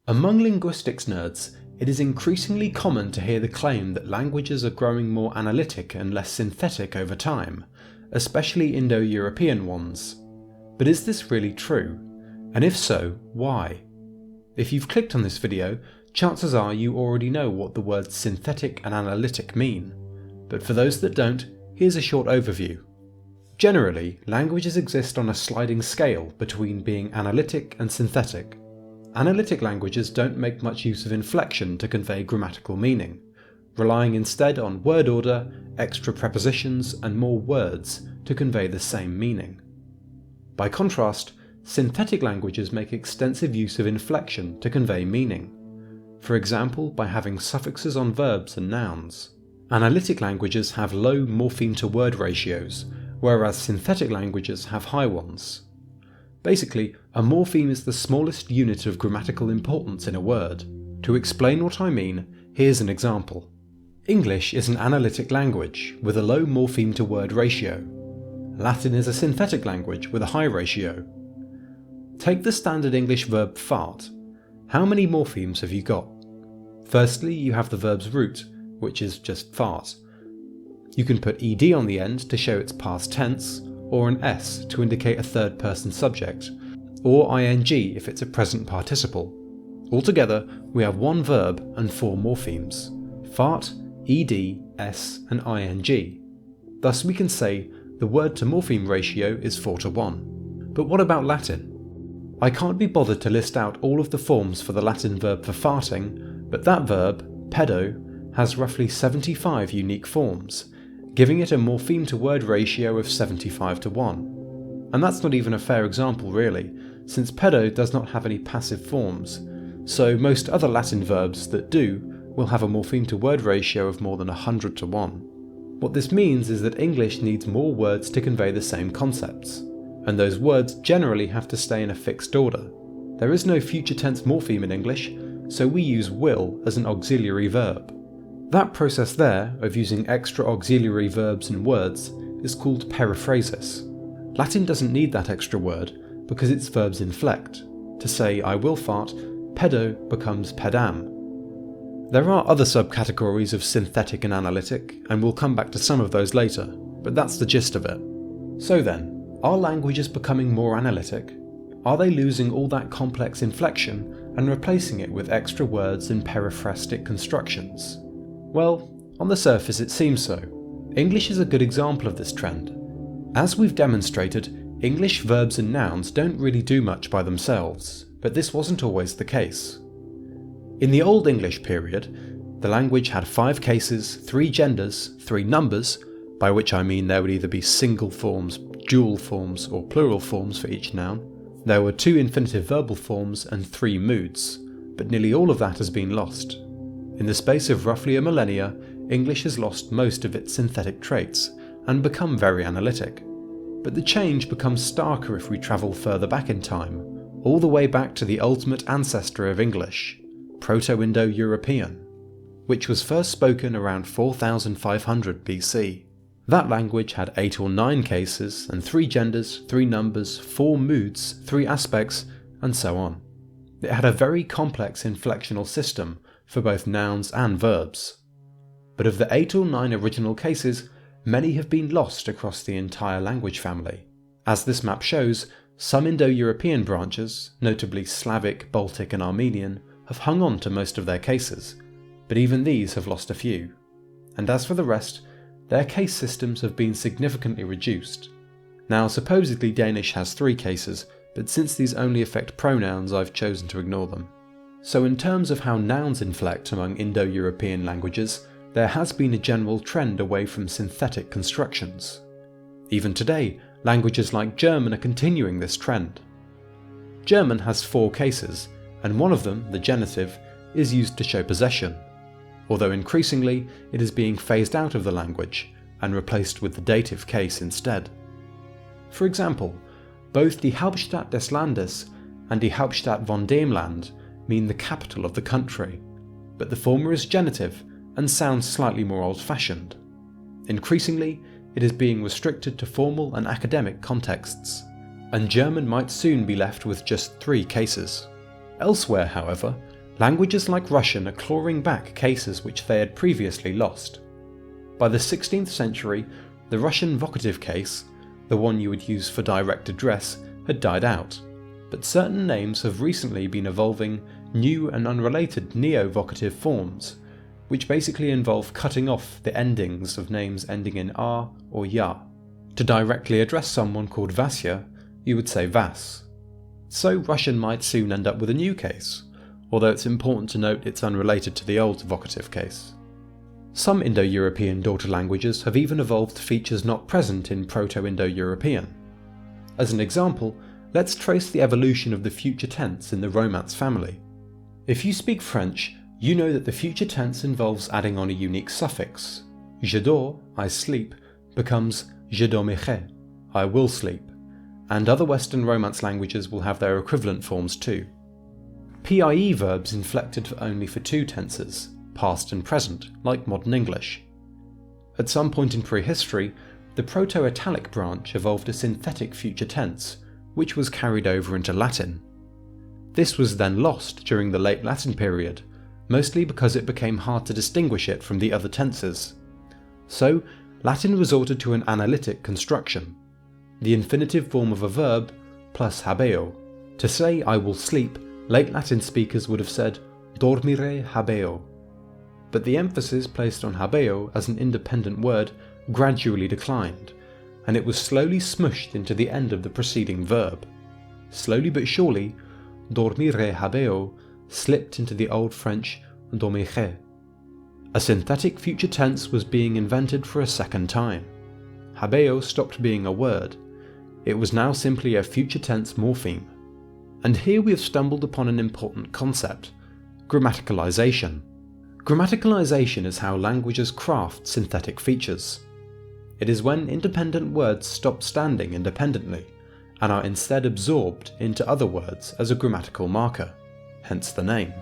Among linguistics nerds, it is increasingly common to hear the claim that languages are growing more analytic and less synthetic over time, especially Indo-European ones. But is this really true? And if so, why? If you've clicked on this video, chances are you already know what the words synthetic and analytic mean. But for those that don't, here's a short overview. Generally, languages exist on a sliding scale between being analytic and synthetic. Analytic languages don't make much use of inflection to convey grammatical meaning, relying instead on word order, extra prepositions, and more words to convey the same meaning. By contrast, synthetic languages make extensive use of inflection to convey meaning, for example by having suffixes on verbs and nouns. Analytic languages have low morpheme-to-word ratios, whereas synthetic languages have high ones. Basically, a morpheme is the smallest unit of grammatical importance in a word. To explain what I mean, here's an example. English is an analytic language with a low morpheme-to-word ratio. Latin is a synthetic language with a high ratio. Take the standard English verb fart. How many morphemes have you got? Firstly, you have the verb's root, which is just fart. You can put ed on the end to show its past tense, or an s to indicate a third person subject, or ing if it's a present participle. Altogether, we have one verb and four morphemes: fart, ed, s, and ing. Thus we can say the word to morpheme ratio is 4:1. But what about Latin? I can't be bothered to list out all of the forms for the Latin verb for farting, but that verb, pedo, has roughly 75 unique forms, giving it a morpheme-to-word ratio of 75:1. And that's not even a fair example really, since pedo does not have any passive forms, so most other Latin verbs that do will have a morpheme-to-word ratio of more than 100:1. What this means is that English needs more words to convey the same concepts, and those words generally have to stay in a fixed order. There is no future tense morpheme in English, so we use will as an auxiliary verb. That process there, of using extra auxiliary verbs and words, is called periphrasis. Latin doesn't need that extra word because its verbs inflect. To say I will fart, pedo becomes pedam. There are other subcategories of synthetic and analytic, and we'll come back to some of those later, but that's the gist of it. So then, are languages becoming more analytic? Are they losing all that complex inflection and replacing it with extra words and periphrastic constructions? Well, on the surface it seems so. English is a good example of this trend. As we've demonstrated, English verbs and nouns don't really do much by themselves, but this wasn't always the case. In the Old English period, the language had 5 cases, 3 genders, 3 numbers, by which I mean there would either be single forms, dual forms, or plural forms for each noun. There were 2 infinitive verbal forms and 3 moods, but nearly all of that has been lost. In the space of roughly a millennia, English has lost most of its synthetic traits and become very analytic. But the change becomes starker if we travel further back in time, all the way back to the ultimate ancestor of English, Proto-Indo-European, which was first spoken around 4500 BC. That language had 8 or 9 cases and 3 genders, 3 numbers, 4 moods, 3 aspects, and so on. It had a very complex inflectional system for both nouns and verbs. But of the 8 or 9 original cases, many have been lost across the entire language family. As this map shows, some Indo-European branches, notably Slavic, Baltic and Armenian, have hung on to most of their cases, but even these have lost a few. And as for the rest, their case systems have been significantly reduced. Now supposedly Danish has 3 cases, but since these only affect pronouns I've chosen to ignore them. So in terms of how nouns inflect among Indo-European languages, there has been a general trend away from synthetic constructions. Even today, languages like German are continuing this trend. German has 4 cases, and one of them, the genitive, is used to show possession, although increasingly it is being phased out of the language and replaced with the dative case instead. For example, both die Hauptstadt des Landes and die Hauptstadt von dem Land mean the capital of the country, but the former is genitive and sounds slightly more old-fashioned. Increasingly, it is being restricted to formal and academic contexts, and German might soon be left with just 3 cases. Elsewhere, however, Languages like Russian are clawing back cases which they had previously lost. By the 16th century, the Russian vocative case, the one you would use for direct address, had died out, but certain names have recently been evolving new and unrelated neo-vocative forms, which basically involve cutting off the endings of names ending in R or Ya. To directly address someone called Vasya, you would say Vas. So Russian might soon end up with a new case, although it's important to note it's unrelated to the old vocative case. Some Indo-European daughter languages have even evolved features not present in Proto-Indo-European. As an example, let's trace the evolution of the future tense in the Romance family. If you speak French, you know that the future tense involves adding on a unique suffix. Je dors, I sleep, becomes je dormirai, I will sleep, and other Western Romance languages will have their equivalent forms too. PIE verbs inflected only for two tenses, past and present, like modern English. At some point in prehistory, the Proto-Italic branch evolved a synthetic future tense, which was carried over into Latin. This was then lost during the late Latin period, mostly because it became hard to distinguish it from the other tenses. So, Latin resorted to an analytic construction, the infinitive form of a verb plus habeo. To say I will sleep, late Latin speakers would have said dormire habeo. But the emphasis placed on habeo as an independent word gradually declined, and it was slowly smushed into the end of the preceding verb. Slowly but surely, dormire habeo slipped into the Old French dormirai. A synthetic future tense was being invented for a second time. Habeo stopped being a word. It was now simply a future tense morpheme. And here we have stumbled upon an important concept: grammaticalization. Grammaticalization is how languages craft synthetic features. It is when independent words stop standing independently and are instead absorbed into other words as a grammatical marker, hence the name.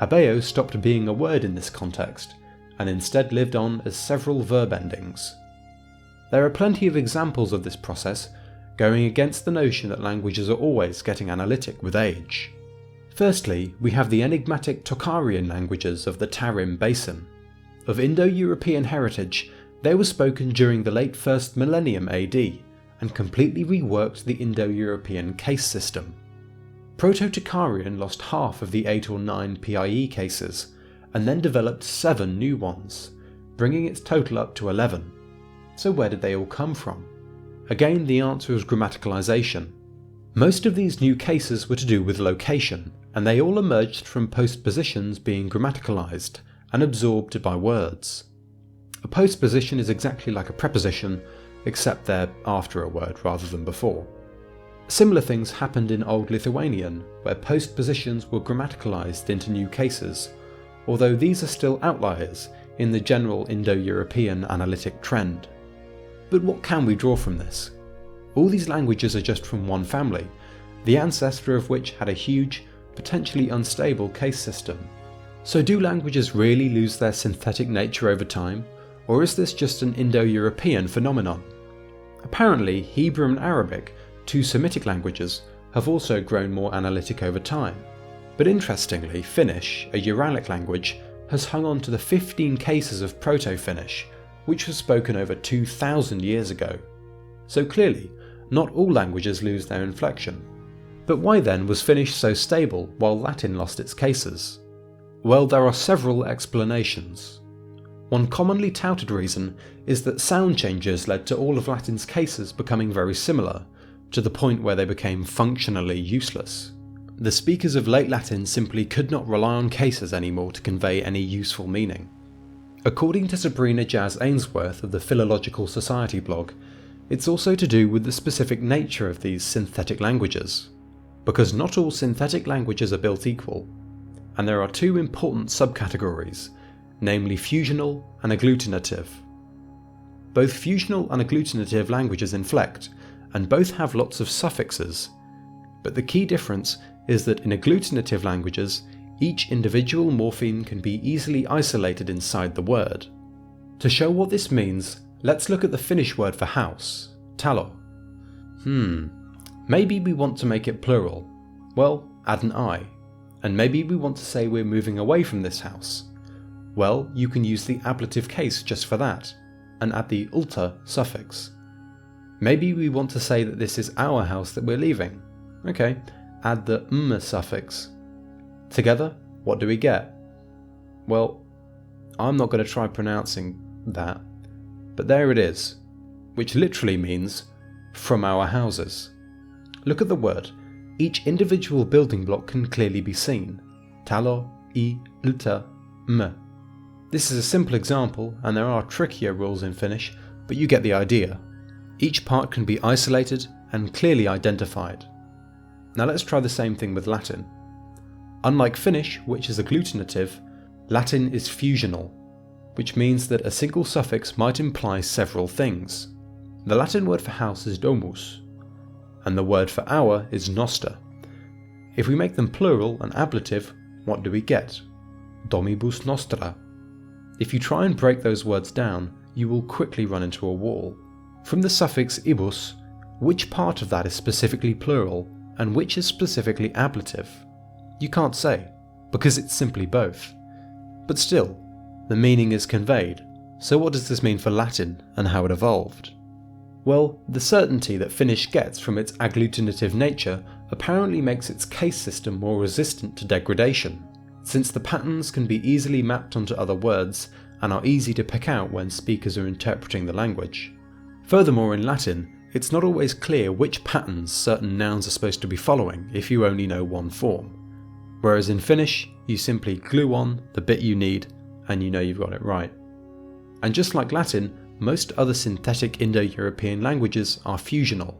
Habeo stopped being a word in this context and instead lived on as several verb endings. There are plenty of examples of this process, going against the notion that languages are always getting analytic with age. Firstly, we have the enigmatic Tocharian languages of the Tarim Basin. Of Indo-European heritage, they were spoken during the late 1st millennium AD and completely reworked the Indo-European case system. Proto-Tocharian lost half of the 8 or 9 PIE cases and then developed 7 new ones, bringing its total up to 11. So where did they all come from? Again, the answer is grammaticalization. Most of these new cases were to do with location, and they all emerged from postpositions being grammaticalized and absorbed by words. A postposition is exactly like a preposition, except they're after a word rather than before. Similar things happened in Old Lithuanian, where postpositions were grammaticalized into new cases, although these are still outliers in the general Indo-European analytic trend. But what can we draw from this? All these languages are just from one family, the ancestor of which had a huge, potentially unstable case system. So do languages really lose their synthetic nature over time, or is this just an Indo-European phenomenon? Apparently, Hebrew and Arabic, two Semitic languages, have also grown more analytic over time. But interestingly, Finnish, a Uralic language, has hung on to the 15 cases of Proto-Finnish, which was spoken over 2,000 years ago. So clearly, not all languages lose their inflection. But why then was Finnish so stable while Latin lost its cases? Well, there are several explanations. One commonly touted reason is that sound changes led to all of Latin's cases becoming very similar, to the point where they became functionally useless. The speakers of late Latin simply could not rely on cases anymore to convey any useful meaning. According to Sabrina Jazz Ainsworth of the Philological Society blog, it's also to do with the specific nature of these synthetic languages, because not all synthetic languages are built equal, and there are two important subcategories, namely fusional and agglutinative. Both fusional and agglutinative languages inflect, and both have lots of suffixes, but the key difference is that in agglutinative languages, each individual morpheme can be easily isolated inside the word. To show what this means, let's look at the Finnish word for house, talo. Maybe we want to make it plural. Well, add an I. and maybe we want to say we're moving away from this house. Well, you can use the ablative case just for that, and add the ulta suffix. Maybe we want to say that this is our house that we're leaving. Okay, add the suffix. Together, what do we get? Well, I'm not going to try pronouncing that, but there it is, which literally means from our houses. Look at the word. Each individual building block can clearly be seen. Talo, I, ulta, m. This is a simple example, and there are trickier rules in Finnish, but you get the idea. Each part can be isolated and clearly identified. Now let's try the same thing with Latin. Unlike Finnish, which is agglutinative, Latin is fusional, which means that a single suffix might imply several things. The Latin word for house is domus, and the word for our is noster. If we make them plural and ablative, what do we get? Domibus nostra. If you try and break those words down, you will quickly run into a wall. From the suffix ibus, which part of that is specifically plural and which is specifically ablative? You can't say, because it's simply both. But still, the meaning is conveyed. So what does this mean for Latin and how it evolved? Well, the certainty that Finnish gets from its agglutinative nature apparently makes its case system more resistant to degradation, since the patterns can be easily mapped onto other words and are easy to pick out when speakers are interpreting the language. Furthermore, in Latin, it's not always clear which patterns certain nouns are supposed to be following if you only know one form. Whereas in Finnish, you simply glue on the bit you need and you know you've got it right. And just like Latin, most other synthetic Indo-European languages are fusional,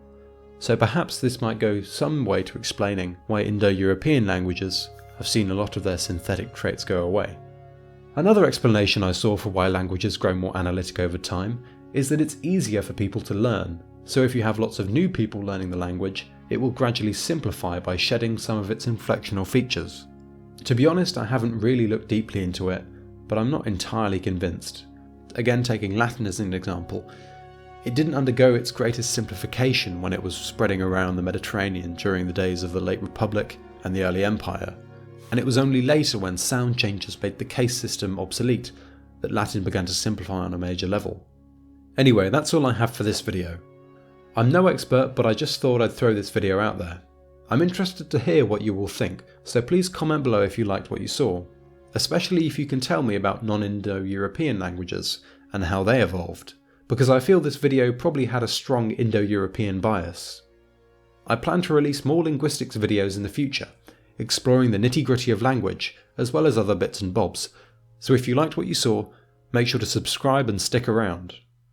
so perhaps this might go some way to explaining why Indo-European languages have seen a lot of their synthetic traits go away. Another explanation I saw for why languages grow more analytic over time is that it's easier for people to learn, so if you have lots of new people learning the language, it will gradually simplify by shedding some of its inflectional features. To be honest, I haven't really looked deeply into it, but I'm not entirely convinced. Again, taking Latin as an example, it didn't undergo its greatest simplification when it was spreading around the Mediterranean during the days of the late Republic and the early Empire, and it was only later when sound changes made the case system obsolete that Latin began to simplify on a major level. Anyway, that's all I have for this video. I'm no expert, but I just thought I'd throw this video out there. I'm interested to hear what you all think, so please comment below if you liked what you saw, especially if you can tell me about non-Indo-European languages and how they evolved, because I feel this video probably had a strong Indo-European bias. I plan to release more linguistics videos in the future, exploring the nitty-gritty of language, as well as other bits and bobs, so if you liked what you saw, make sure to subscribe and stick around.